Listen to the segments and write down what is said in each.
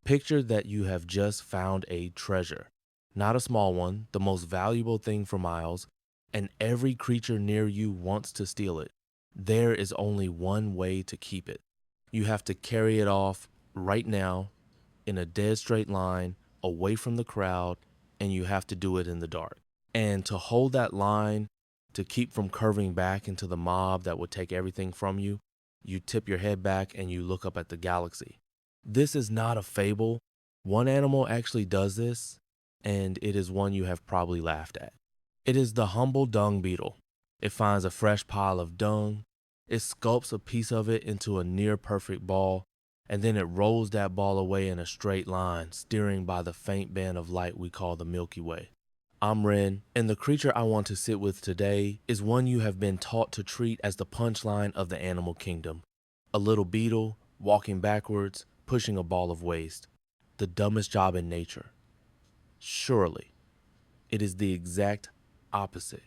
Picture that you have just found a treasure, not a small one, the most valuable thing for miles, and every creature near you wants to steal it. There is only one way to keep it. You have to carry it off right now in a dead straight line away from the crowd, and you have to do it in the dark. And to hold that line, to keep from curving back into the mob that would take everything from you, you tip your head back and you look up at the galaxy. This is not a fable. One animal actually does this, and it is one you have probably laughed at. It is the humble dung beetle. It finds a fresh pile of dung, it sculpts a piece of it into a near perfect ball, and then it rolls that ball away in a straight line, steering by the faint band of light we call the Milky Way. I'm Ren, and the creature I want to sit with today is one you have been taught to treat as the punchline of the animal kingdom. A little beetle, walking backwards, pushing a ball of waste. The dumbest job in nature. Surely, it is the exact opposite.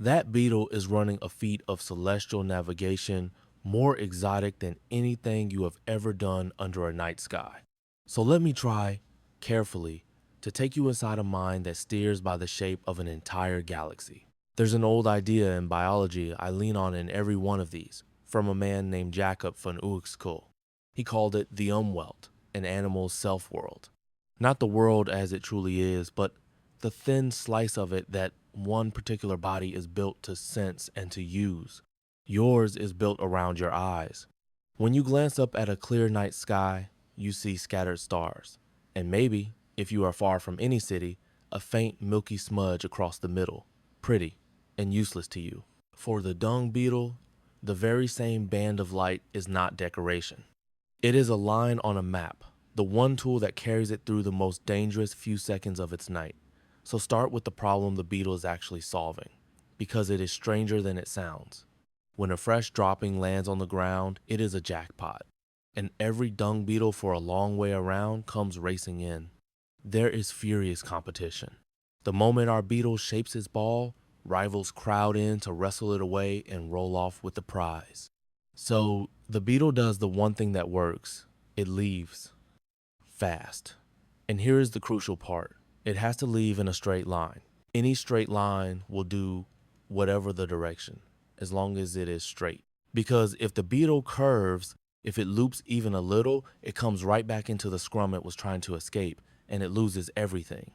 That beetle is running a feat of celestial navigation more exotic than anything you have ever done under a night sky. So let me try, carefully, to take you inside a mind that steers by the shape of an entire galaxy. There's an old idea in biology I lean on in every one of these, from a man named Jakob von Uexküll. He called it the Umwelt, an animal's self-world. Not the world as it truly is, but the thin slice of it that one particular body is built to sense and to use. Yours is built around your eyes. When you glance up at a clear night sky, you see scattered stars, and maybe, if you are far from any city, a faint milky smudge across the middle, pretty and useless to you. For the dung beetle, the very same band of light is not decoration. It is a line on a map, the one tool that carries it through the most dangerous few seconds of its night. So start with the problem the beetle is actually solving, because it is stranger than it sounds. When a fresh dropping lands on the ground, it is a jackpot, and every dung beetle for a long way around comes racing in. There is furious competition. The moment our beetle shapes its ball, rivals crowd in to wrestle it away and roll off with the prize. So the beetle does the one thing that works. It leaves. Fast. And here is the crucial part. It has to leave in a straight line. Any straight line will do whatever the direction, as long as it is straight. Because if the beetle curves, if it loops even a little, it comes right back into the scrum it was trying to escape, and it loses everything.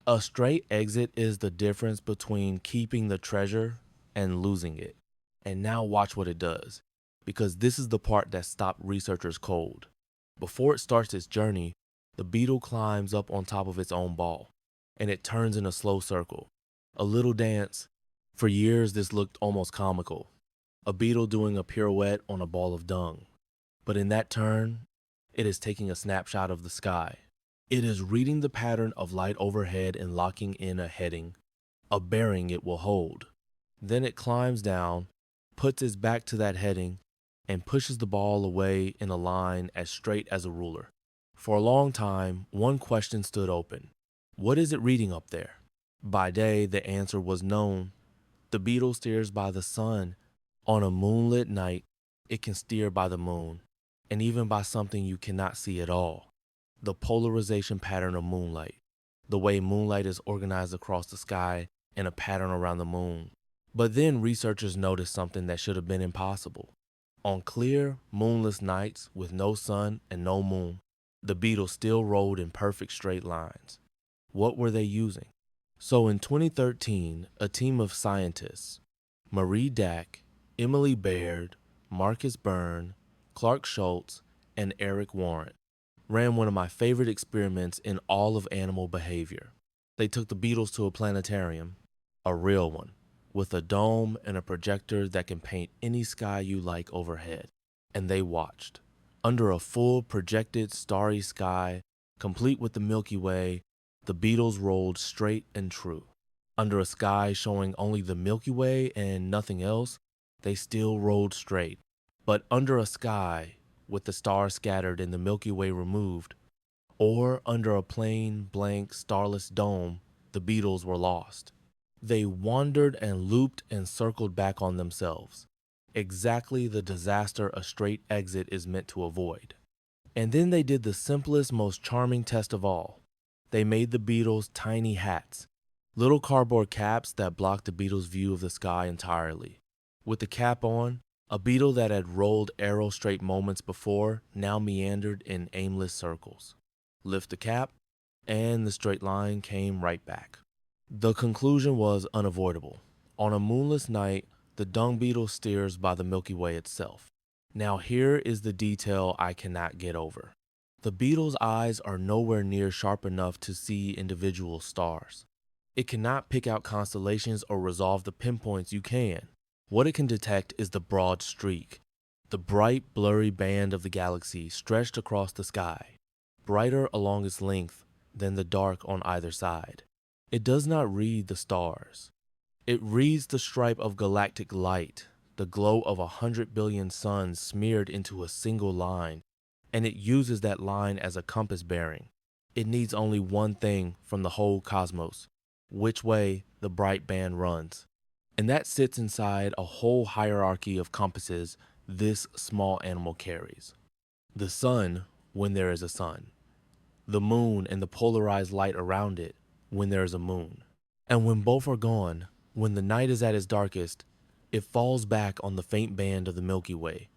A straight exit is the difference between keeping the treasure and losing it. And now watch what it does, because this is the part that stopped researchers cold. Before it starts its journey, the beetle climbs up on top of its own ball, and it turns in a slow circle. A little dance. For years this looked almost comical. A beetle doing a pirouette on a ball of dung. But in that turn, it is taking a snapshot of the sky. It is reading the pattern of light overhead and locking in a heading, a bearing it will hold. Then it climbs down, puts its back to that heading, and pushes the ball away in a line as straight as a ruler. For a long time, one question stood open. What is it reading up there? By day, the answer was known. The beetle steers by the sun. On a moonlit night, it can steer by the moon, and even by something you cannot see at all. The polarization pattern of moonlight. The way moonlight is organized across the sky in a pattern around the moon. But then researchers noticed something that should have been impossible. On clear, moonless nights with no sun and no moon, the beetle still rolled in perfect straight lines. What were they using? So in 2013, a team of scientists, Marie Dack, Emily Baird, Marcus Byrne, Clark Schultz, and Eric Warren, ran one of my favorite experiments in all of animal behavior. They took the beetles to a planetarium, a real one, with a dome and a projector that can paint any sky you like overhead. And they watched. Under a full projected starry sky, complete with the Milky Way, the beetles rolled straight and true. Under a sky showing only the Milky Way and nothing else, they still rolled straight. But under a sky with the stars scattered and the Milky Way removed, or under a plain, blank, starless dome, the beetles were lost. They wandered and looped and circled back on themselves. Exactly the disaster a straight exit is meant to avoid. And then they did the simplest, most charming test of all. They made the Beetles tiny hats, little cardboard caps that blocked the Beetles' view of the sky entirely. With the cap on, a beetle that had rolled arrow straight moments before now meandered in aimless circles. Lift the cap, and the straight line came right back. The conclusion was unavoidable. On a moonless night, the dung beetle steers by the Milky Way itself. Now here is the detail I cannot get over. The beetle's eyes are nowhere near sharp enough to see individual stars. It cannot pick out constellations or resolve the pinpoints you can. What it can detect is the broad streak, the bright, blurry band of the galaxy stretched across the sky, brighter along its length than the dark on either side. It does not read the stars. It reads the stripe of galactic light, the glow of 100 billion suns smeared into a single line, and it uses that line as a compass bearing. It needs only one thing from the whole cosmos: which way the bright band runs. And that sits inside a whole hierarchy of compasses this small animal carries. The sun, when there is a sun. The moon and the polarized light around it, when there is a moon. And when both are gone, when the night is at its darkest, it falls back on the faint band of the Milky Way,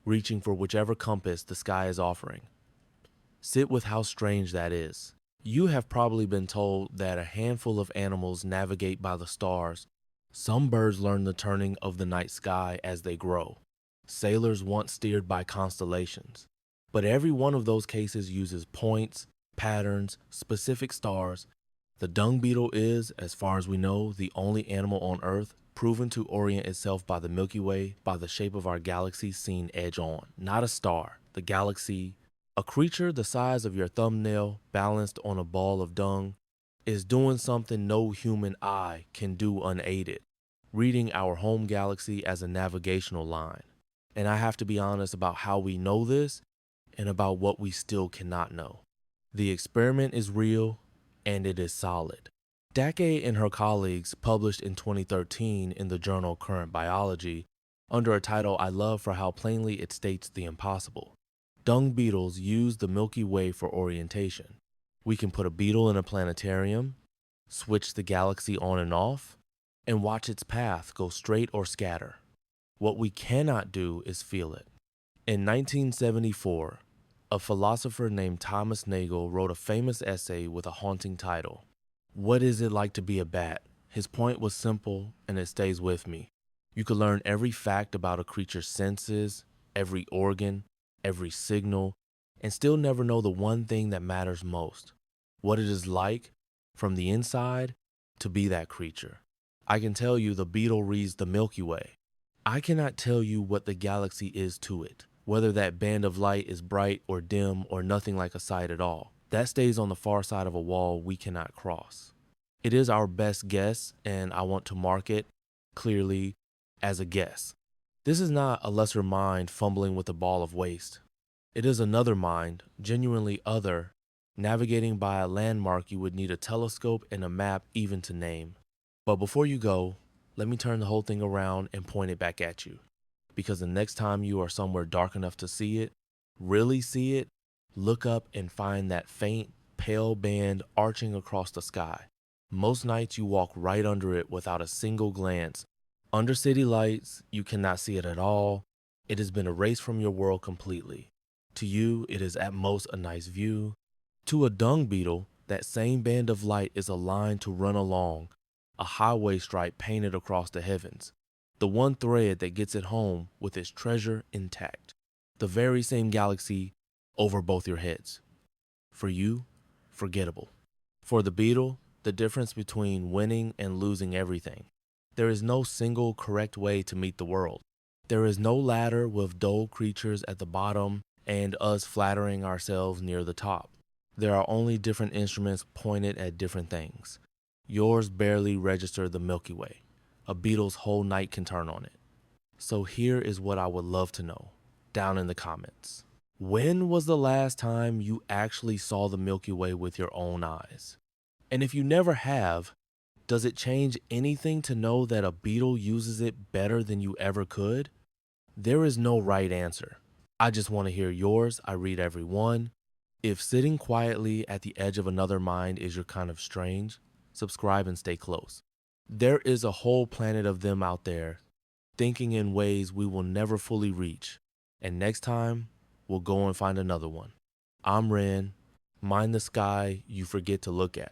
reaching for whichever compass the sky is offering. Sit with how strange that is. You have probably been told that a handful of animals navigate by the stars. Some birds learn the turning of the night sky as they grow. Sailors once steered by constellations. But every one of those cases uses points, patterns, specific stars. The dung beetle is, as far as we know, the only animal on Earth proven to orient itself by the Milky Way, by the shape of our galaxy seen edge on. Not a star, the galaxy. A creature the size of your thumbnail balanced on a ball of dung is doing something no human eye can do unaided, reading our home galaxy as a navigational line. And I have to be honest about how we know this and about what we still cannot know. The experiment is real and it is solid. Dake and her colleagues published in 2013 in the journal Current Biology under a title I love for how plainly it states the impossible. Dung beetles use the Milky Way for orientation. We can put a beetle in a planetarium, switch the galaxy on and off, and watch its path go straight or scatter. What we cannot do is feel it. In 1974, a philosopher named Thomas Nagel wrote a famous essay with a haunting title, "What is it like to be a bat?" His point was simple, and it stays with me. You could learn every fact about a creature's senses, every organ, every signal, and still never know the one thing that matters most: what it is like, from the inside, to be that creature. I can tell you the beetle reads the Milky Way. I cannot tell you what the galaxy is to it, whether that band of light is bright or dim or nothing like a sight at all. That stays on the far side of a wall we cannot cross. It is our best guess, and I want to mark it clearly as a guess. This is not a lesser mind fumbling with a ball of waste. It is another mind, genuinely other, navigating by a landmark you would need a telescope and a map even to name. But before you go, let me turn the whole thing around and point it back at you. Because the next time you are somewhere dark enough to see it, really see it, look up and find that faint, pale band arching across the sky. Most nights you walk right under it without a single glance. Under city lights, you cannot see it at all. It has been erased from your world completely. To you, it is at most a nice view. To a dung beetle, that same band of light is a line to run along, a highway stripe painted across the heavens, the one thread that gets it home with its treasure intact. The very same galaxy over both your heads. For you, forgettable. For the beetle, the difference between winning and losing everything. There is no single correct way to meet the world. There is no ladder with dull creatures at the bottom and us flattering ourselves near the top. There are only different instruments pointed at different things. Yours barely register the Milky Way. A beetle's whole night can turn on it. So here is what I would love to know, down in the comments. When was the last time you actually saw the Milky Way with your own eyes? And if you never have, does it change anything to know that a beetle uses it better than you ever could? There is no right answer. I just want to hear yours. I read every one. If sitting quietly at the edge of another mind is your kind of strange, subscribe and stay close. There is a whole planet of them out there, thinking in ways we will never fully reach. And next time, we'll go and find another one. I'm Ren. Mind the sky you forget to look at.